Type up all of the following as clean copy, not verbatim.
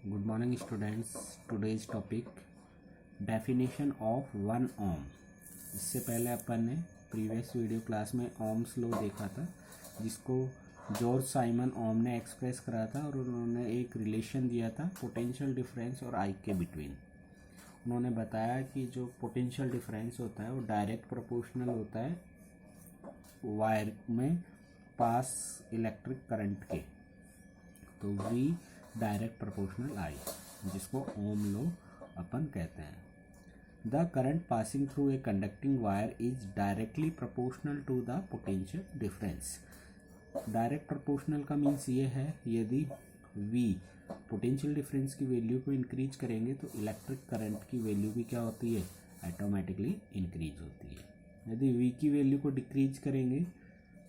Good morning students. Today's topic definition of 1 ओम। इससे पहले अपन ने प्रीवियस वीडियो क्लास में ओम्स लॉ देखा था, जिसको जॉर्ज साइमन ओम ने एक्सप्रेस करा था और उन्होंने एक रिलेशन दिया था पोटेंशियल डिफरेंस और आई के बिटवीन। उन्होंने बताया कि जो पोटेंशियल डिफरेंस होता है वो डायरेक्ट प्रोपोर्शनल होता है वायर में पास इलेक्ट्रिक करंट के, तो वी डायरेक्ट प्रोपोर्शनल आई, जिसको ओम लॉ अपन कहते हैं। The current passing through a conducting wire is directly proportional to the potential difference. Direct proportional का मीन्स ये है, यदि वी पोटेंशियल डिफरेंस की वैल्यू को इंक्रीज करेंगे तो इलेक्ट्रिक करंट की वैल्यू भी क्या होती है, ऑटोमेटिकली इंक्रीज होती है। यदि वी की वैल्यू को डिक्रीज करेंगे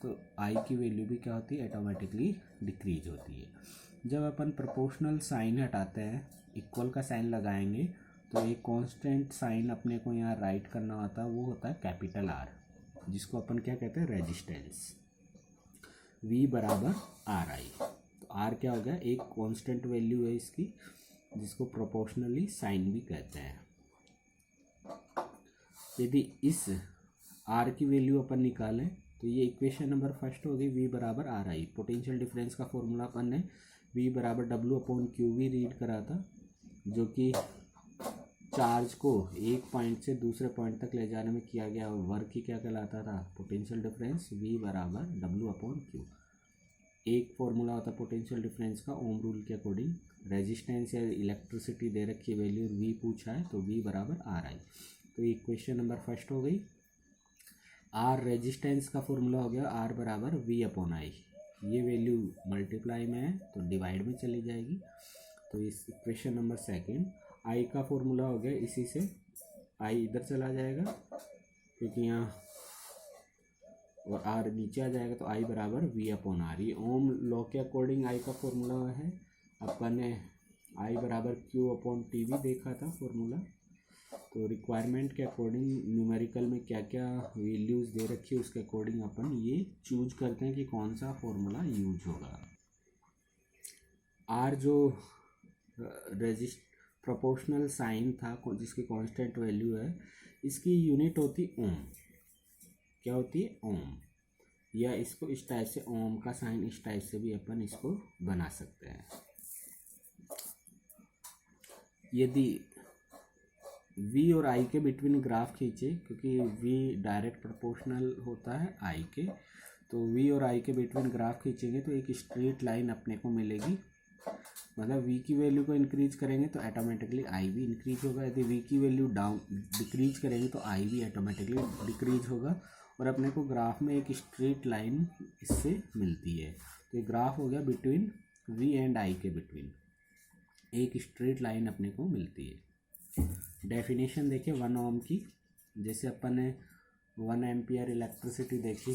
तो आई की वैल्यू भी क्या होती है, ऑटोमेटिकली डिक्रीज होती है। जब अपन प्रोपोर्शनल साइन हटाते हैं, इक्वल का साइन लगाएंगे तो एक कांस्टेंट साइन अपने को यहाँ राइट करना होता है, वो होता है कैपिटल आर, जिसको अपन क्या कहते हैं, रेजिस्टेंस। V बराबर आर आई। तो आर क्या हो गया, एक कांस्टेंट वैल्यू है इसकी, जिसको प्रोपोर्शनली साइन भी कहते हैं। यदि इस आर की वैल्यू अपन निकालें तो ये इक्वेशन नंबर फर्स्ट हो गई, V बराबर आर आई। पोटेंशियल डिफरेंस का फॉर्मूला अपन ने V बराबर W/QV रीड करा था, जो कि चार्ज को एक पॉइंट से दूसरे पॉइंट तक ले जाने में किया गया वर्क ही क्या कहलाता था, पोटेंशियल डिफरेंस। V बराबर W/Q। एक फॉर्मूला होता पोटेंशियल डिफरेंस का ओम रूल के अकॉर्डिंग। रेजिस्टेंस या इलेक्ट्रिसिटी दे रखी वैल्यू V पूछा है, तो V बराबर आर आई। तो इक्वेशन नंबर फर्स्ट हो गई। आर रेजिस्टेंस का फॉर्मूला हो गया, R बराबर V/I। ये वैल्यू मल्टीप्लाई में है तो डिवाइड में चली जाएगी, तो इस इक्वेशन नंबर सेकंड। आई का फॉर्मूला हो गया, इसी से आई इधर चला जाएगा क्योंकि यहाँ, और आर नीचे आ जाएगा, तो आई बराबर V/R। ये ओम लॉ के अकॉर्डिंग आई का फॉर्मूला है। अपन ने आई बराबर Q/T भी देखा था फॉर्मूला। तो रिक्वायरमेंट के अकॉर्डिंग न्यूमेरिकल में क्या क्या वैल्यूज़ दे रखी है, उसके अकॉर्डिंग अपन ये चूज करते हैं कि कौन सा फॉर्मूला यूज होगा। आर जो प्रोपोर्शनल साइन था, जिसकी कांस्टेंट वैल्यू है, इसकी यूनिट होती ओम। क्या होती है, ओम। या इसको इस टाइप से, ओम का साइन इस टाइप से भी अपन इसको बना सकते हैं। यदि V और I के बिटवीन ग्राफ खींचे, क्योंकि V डायरेक्ट प्रोपोर्शनल होता है I के, तो V और I के बिटवीन ग्राफ खींचेंगे तो एक स्ट्रेट लाइन अपने को मिलेगी। मतलब V की वैल्यू को इंक्रीज करेंगे तो ऑटोमेटिकली I भी इंक्रीज होगा। यदि V की वैल्यू डिक्रीज करेंगे तो I भी ऑटोमेटिकली डिक्रीज होगा, और अपने को ग्राफ में एक स्ट्रेट लाइन इससे मिलती है। तो ये ग्राफ हो गया बिटवीन V एंड I के बिटवीन एक स्ट्रेट लाइन अपने को मिलती है। डेफिनेशन देखिए 1 ओम की। जैसे अपन ने 1 एम्पियर इलेक्ट्रिसिटी देखी,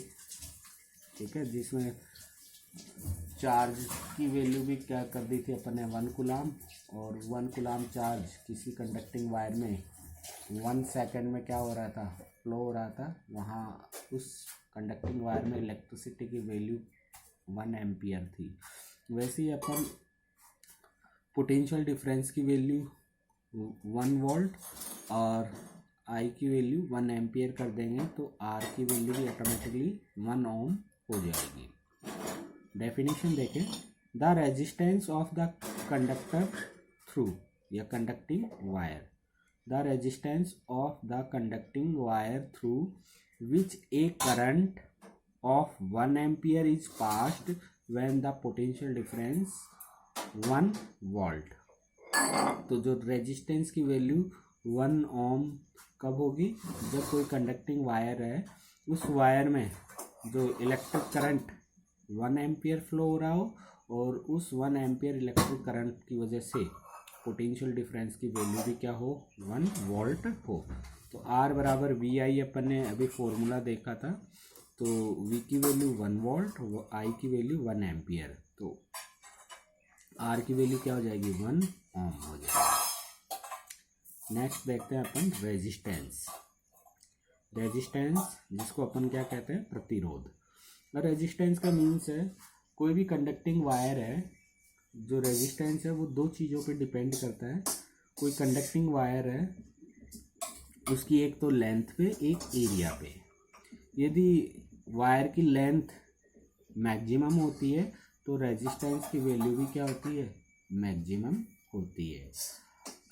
ठीक है, जिसमें चार्ज की वैल्यू भी क्या कर दी थी अपन ने, 1 कूलाम। और 1 कूलाम चार्ज किसी कंडक्टिंग वायर में 1 सेकेंड में क्या हो रहा था, फ्लो हो रहा था। वहाँ उस कंडक्टिंग वायर में इलेक्ट्रिसिटी की वैल्यू 1 एम्पियर थी। वैसे ही अपन पोटेंशियल डिफरेंस की वैल्यू 1 वोल्ट और आई की वैल्यू 1 एम्पियर कर देंगे तो आर की वैल्यू भी ऑटोमेटिकली 1 ओम हो जाएगी। डेफिनेशन देखें, the resistance of the conductor through या conducting wire, the resistance of the conducting wire through which a current of 1 ampere is passed when the potential difference 1 volt. तो जो resistance की value 1 ओम कब होगी, जब कोई कंडक्टिंग वायर है, उस वायर में जो इलेक्ट्रिक करंट 1 एम्पियर फ्लो हो रहा हो, और उस 1 एम्पियर इलेक्ट्रिक करंट की वजह से पोटेंशियल डिफरेंस की वैल्यू भी क्या हो, 1 वोल्ट हो। तो R बराबर VI अपन ने अभी फॉर्मूला देखा था, तो V की वैल्यू 1 वोल्ट, I की वैल्यू 1 एम्पियर, तो R की वैल्यू क्या हो जाएगी, 1 ओम हो जाएगी। नेक्स्ट देखते हैं अपन रेजिस्टेंस। रेजिस्टेंस जिसको अपन क्या कहते हैं, प्रतिरोध। रेजिस्टेंस का मीन्स है, कोई भी कंडक्टिंग वायर है जो रेजिस्टेंस है वो दो चीज़ों पे डिपेंड करता है। कोई कंडक्टिंग वायर है, उसकी एक तो लेंथ पे, एक एरिया पे। यदि वायर की लेंथ मैक्सिमम होती है तो रेजिस्टेंस की वैल्यू भी क्या होती है, मैक्सिमम होती है।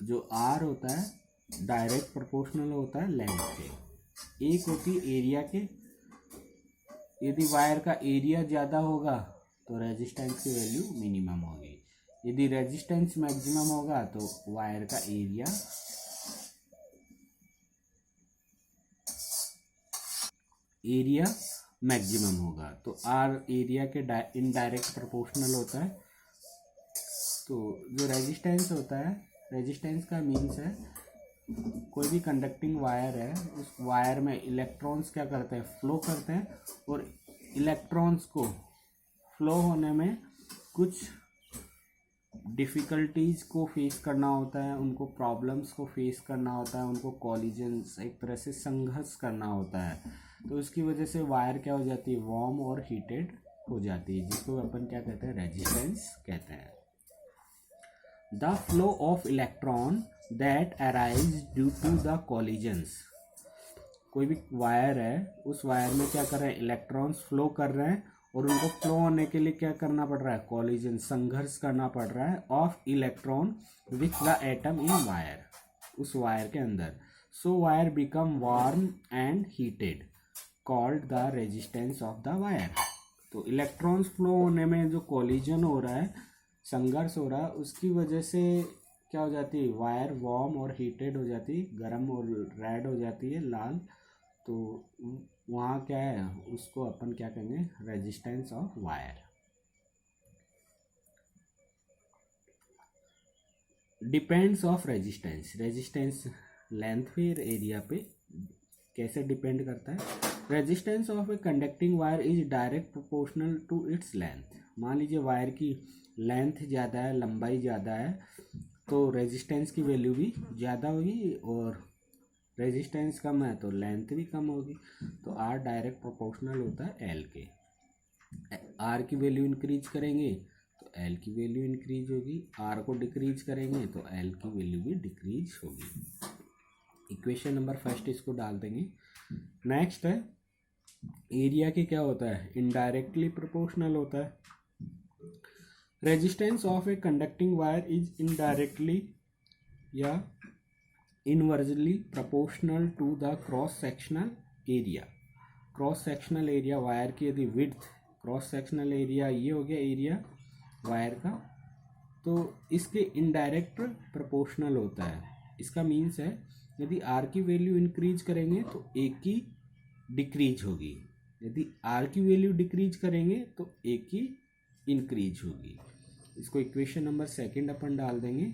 जो आर होता है डायरेक्ट प्रोपोर्शनल होता है लेंथ के। एक होती है एरिया के। यदि वायर का एरिया ज़्यादा होगा तो रेजिस्टेंस की वैल्यू मिनिमम होगी। यदि रेजिस्टेंस मैक्सिमम होगा तो वायर का एरिया मैक्सिमम होगा। तो आर एरिया के इनडायरेक्ट प्रोपोर्शनल होता है। तो जो रेजिस्टेंस होता है, रेजिस्टेंस का मीन्स है कोई भी कंडक्टिंग वायर है, उस वायर में इलेक्ट्रॉन्स क्या करते हैं, फ्लो करते हैं, और इलेक्ट्रॉन्स को फ्लो होने में कुछ डिफ़िकल्टीज को फेस करना होता है, उनको प्रॉब्लम्स को फेस करना होता है, उनको कॉलिजन्स, एक तरह से संघर्ष करना होता है। तो इसकी वजह से वायर क्या हो जाती है, वार्म और हीटेड हो जाती है, जिसको अपन क्या कहते हैं, रेजिस्टेंस कहते हैं। The flow of electron that arise due to the collisions. कोई भी वायर है, उस वायर में क्या कर रहे हैं, इलेक्ट्रॉन्स फ्लो कर रहे हैं, और उनको फ्लो होने के लिए क्या करना पड़ रहा है, कॉलिजन, संघर्ष करना पड़ रहा है of electron with the atom in wire, उस वायर के अंदर। So wire become warm and heated, called the resistance of the wire. तो इलेक्ट्रॉन्स फ्लो होने में जो कॉलिजन हो रहा है, संघर्ष हो रहा है, उसकी वजह से क्या हो जाती है, वायर वार्म और हीटेड हो जाती है, गर्म और रेड हो जाती है, लाल। तो वहाँ क्या है, उसको अपन क्या कहेंगे, resistance of wire. Depends of resistance, resistance length पे, एरिया पे कैसे डिपेंड करता है। Resistance of a conducting wire is direct proportional to its length. मान लीजिए वायर की लेंथ ज़्यादा है, लंबाई ज़्यादा है, तो रेजिस्टेंस की वैल्यू भी ज़्यादा होगी, और रेजिस्टेंस कम है तो लेंथ भी कम होगी। तो आर डायरेक्ट प्रोपोर्शनल होता है एल के। आर की वैल्यू इंक्रीज करेंगे तो एल की वैल्यू इंक्रीज होगी, आर को डिक्रीज करेंगे तो एल की वैल्यू भी डिक्रीज होगी। इक्वेशन नंबर फर्स्ट इसको डाल देंगे। नेक्स्ट है, एरिया के क्या होता है, इनडायरेक्टली प्रोपोर्शनल होता है। Resistance of a conducting wire is indirectly या inversely proportional to the cross sectional area. Cross sectional area wire की यदि विड्थ, क्रॉस सेक्शनल एरिया ये हो गया एरिया वायर का, तो इसके इनडायरेक्ट प्रोपोर्शनल होता है। इसका मीन्स है यदि आर की वैल्यू इंक्रीज करेंगे तो ए की डिक्रीज होगी, यदि आर की वैल्यू डिक्रीज करेंगे तो ए की इंक्रीज होगी। इसको इक्वेशन नंबर सेकंड अपन डाल देंगे,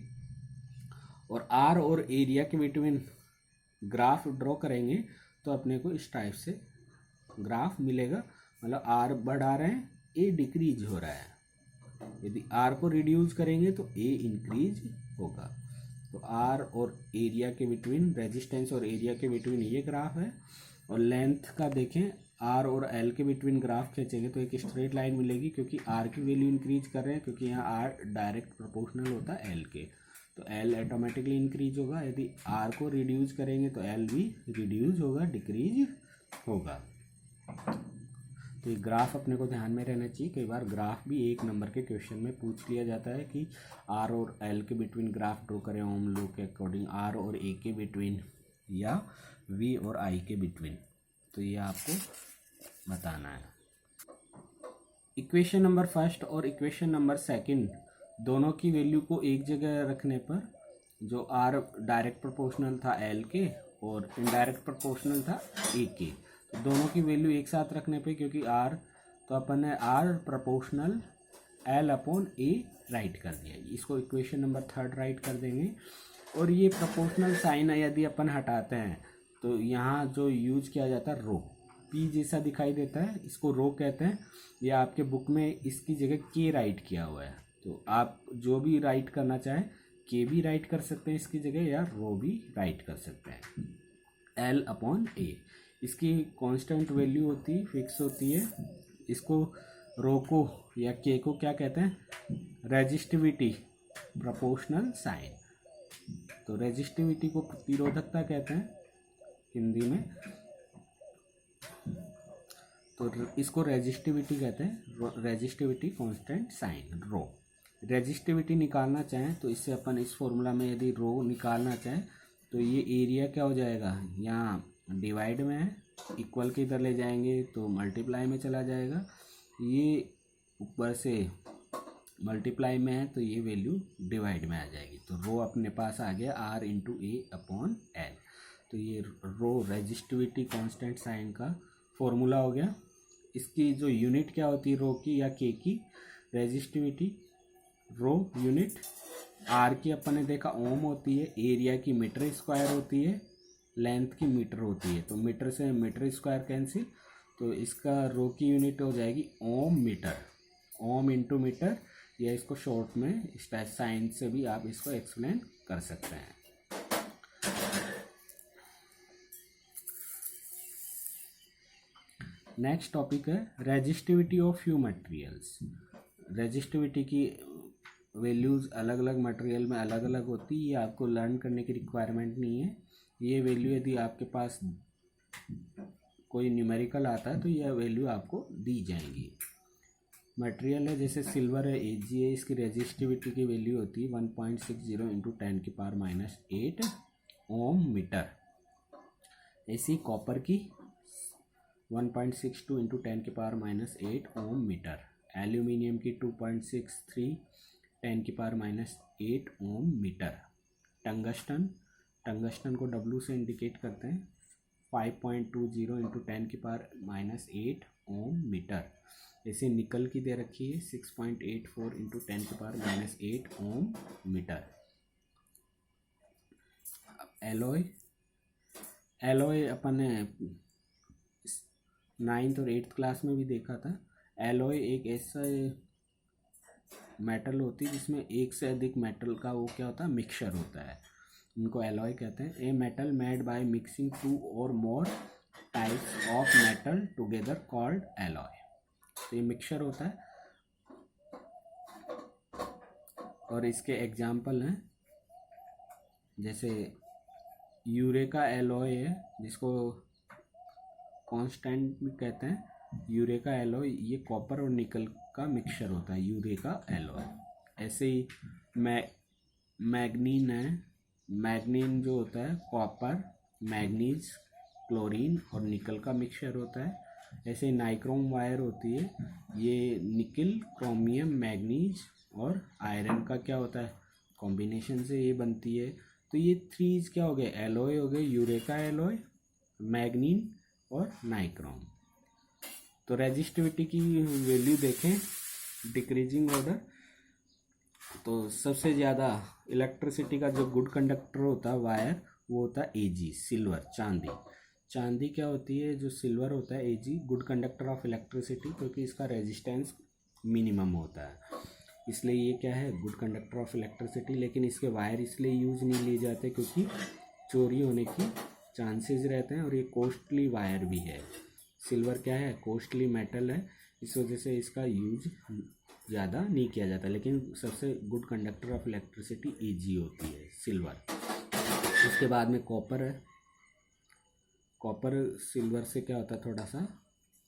और आर और एरिया के बिटवीन ग्राफ ड्रॉ करेंगे तो अपने को इस टाइप से ग्राफ मिलेगा। मतलब आर बढ़ा रहे हैं, ए डिक्रीज हो रहा है। यदि आर को रिड्यूस करेंगे तो ए इंक्रीज होगा। तो आर और एरिया के बिटवीन, रेजिस्टेंस और एरिया के बिटवीन ये ग्राफ है। और लेंथ का देखें, आर और एल के बिटवीन ग्राफ खींचेंगे तो एक स्ट्रेट लाइन मिलेगी, क्योंकि आर की वैल्यू इंक्रीज कर रहे हैं, क्योंकि यहाँ आर डायरेक्ट प्रोपोर्शनल होता है एल के, तो एल ऑटोमेटिकली इंक्रीज होगा। यदि आर को रिड्यूस करेंगे तो एल भी रिड्यूस होगा, डिक्रीज होगा। तो ये ग्राफ अपने को ध्यान में रहना चाहिए। कई बार ग्राफ भी एक नंबर के क्वेश्चन में पूछ लिया जाता है कि आर और एल के बिटवीन ग्राफ ड्रॉ करें ओम लॉ के अकॉर्डिंग, आर और ए के बिटवीन, या वी और आई के बिटवीन। तो ये आपको बताना है। इक्वेशन नंबर फर्स्ट और इक्वेशन नंबर सेकंड दोनों की वैल्यू को एक जगह रखने पर, जो आर डायरेक्ट प्रोपोर्शनल था एल के और इनडायरेक्ट प्रोपोर्शनल था ए के, तो दोनों की वैल्यू एक साथ रखने पे, क्योंकि आर, तो अपन ने R proportional L upon A right कर दिया। इसको इक्वेशन नंबर थर्ड राइट कर देंगे। और ये प्रोपोर्शनल साइन यदि अपन हटाते हैं तो यहाँ जो यूज किया जाता है रो, पी जैसा दिखाई देता है, इसको रो कहते हैं। या आपके बुक में इसकी जगह के राइट किया हुआ है, तो आप जो भी राइट करना चाहें, के भी राइट कर सकते हैं इसकी जगह, या रो भी राइट कर सकते हैं। एल अपॉन ए इसकी कांस्टेंट वैल्यू होती है, फिक्स होती है। इसको रो को या के को क्या कहते हैं, रेजिस्टिविटी प्रोपोर्शनल साइन। तो रेजिस्टिविटी को प्रतिरोधकता कहते हैं हिंदी में, तो इसको रेजिस्टिविटी कहते हैं, रेजिस्टिविटी कांस्टेंट साइन रो। रेजिस्टिविटी निकालना चाहें तो इससे अपन इस फॉर्मूला में यदि रो निकालना चाहें तो ये एरिया क्या हो जाएगा, यहाँ डिवाइड में है, इक्वल के इधर ले जाएंगे तो मल्टीप्लाई में चला जाएगा, ये ऊपर से मल्टीप्लाई में है तो ये वैल्यू डिवाइड में आ जाएगी। तो रो अपने पास आ गया R इंटू ए अपॉन एल। तो ये रो रेजिस्टिविटी कांस्टेंट साइन का फॉर्मूला हो गया। इसकी जो यूनिट क्या होती है रो की या के की, रेजिस्टिविटी रो यूनिट आर की अपन ने देखा ओम होती है, एरिया की मीटर स्क्वायर होती है, लेंथ की मीटर होती है। तो मीटर से मीटर स्क्वायर कैंसिल, तो इसका रो की यूनिट हो जाएगी ओम मीटर, ओम इंटू मीटर, या इसको शॉर्ट में साइन से भी आप इसको एक्सप्लेन कर सकते हैं। नेक्स्ट टॉपिक है resistivity of few materials. Resistivity की वैल्यूज़ अलग अलग मटेरियल में अलग अलग होती है, ये आपको लर्न करने की रिक्वायरमेंट नहीं है। ये वैल्यू यदि आपके पास कोई न्यूमेरिकल आता है तो यह वैल्यू आपको दी जाएंगी। मटेरियल है जैसे सिल्वर है, Ag है, इसकी रेजिस्टिविटी की वैल्यू होती है 1.60 इंटू 10⁻⁸ ओम मीटर। ऐसी कॉपर की 1.62 इंटू 10⁻⁸ ओम मीटर। एल्यूमिनियम की 2.63 10⁻⁸ ओम मीटर। टंगस्टन को W से इंडिकेट करते हैं 5.20 इंटू 10⁻⁸ ओम मीटर। जैसे निकल की दे रखी है 6.84 इंटू 10⁻⁸ ओम मीटर। एलॉय अपन ने 9th और 8th क्लास में भी देखा था। एलॉय एक ऐसा मेटल होती है जिसमें एक से अधिक मेटल का वो क्या होता है, मिक्सचर होता है, उनको एलॉय कहते हैं। A metal made by mixing 2 और more types of metal together called alloy. तो ये मिक्सचर होता है और इसके एग्जाम्पल हैं जैसे यूरेका एलॉय है जिसको कांस्टेंट भी कहते हैं। यूरेका एलॉय ये कॉपर और निकल का मिक्सचर होता है, यूरेका एलॉय। ऐसे ही मैग्नीन है, मैग्नीन जो होता है कॉपर, मैग्नीज, क्लोरीन और निकल का मिक्सचर होता है। ऐसे ही नाइक्रोम वायर होती है, ये निकल, क्रोमियम, मैग्नीज और आयरन का क्या होता है, कॉम्बिनेशन से ये बनती है। तो ये थ्रीज क्या हो गए, एलॉय हो गए, यूरेका एलॉय, मैग्नीन और नाइक्रोम। तो रेजिस्टिविटी की वैल्यू देखें डिक्रीजिंग ऑर्डर, तो सबसे ज़्यादा इलेक्ट्रिसिटी का जो गुड कंडक्टर होता है वायर वो होता है Ag, सिल्वर, चांदी क्या होती है, जो सिल्वर होता है Ag good conductor of electricity, क्योंकि इसका रेजिस्टेंस मिनिमम होता है, इसलिए ये क्या है, गुड कंडक्टर ऑफ इलेक्ट्रिसिटी। लेकिन इसके वायर इसलिए यूज नहीं लिए जाते क्योंकि चोरी होने की चांसेस रहते हैं और ये कॉस्टली वायर भी है। सिल्वर क्या है, कॉस्टली मेटल है, इस वजह से इसका यूज ज़्यादा नहीं किया जाता। लेकिन सबसे good conductor of electricity Ag होती है, सिल्वर। उसके बाद में कॉपर है। कॉपर सिल्वर से क्या होता है, थोड़ा सा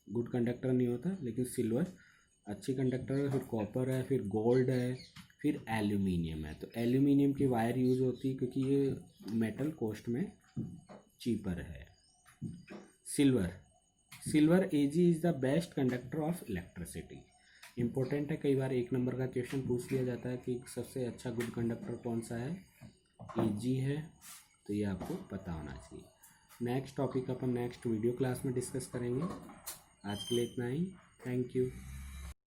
गुड कंडक्टर नहीं होता, लेकिन सिल्वर अच्छी कंडक्टर है। फिर कॉपर है, फिर गोल्ड है, फिर एल्यूमिनियम है। तो एल्यूमिनियम की वायर यूज होती है क्योंकि ये मेटल कॉस्ट में चीपर है। Silver Ag is the best conductor of electricity. Important है, कई बार 1 नंबर का क्वेश्चन पूछ लिया जाता है कि सबसे अच्छा गुड कंडक्टर कौन सा है, Ag है, तो ये आपको पता होना चाहिए। नेक्स्ट टॉपिक अपन नेक्स्ट वीडियो क्लास में डिस्कस करेंगे। आज के लिए इतना ही, थैंक यू।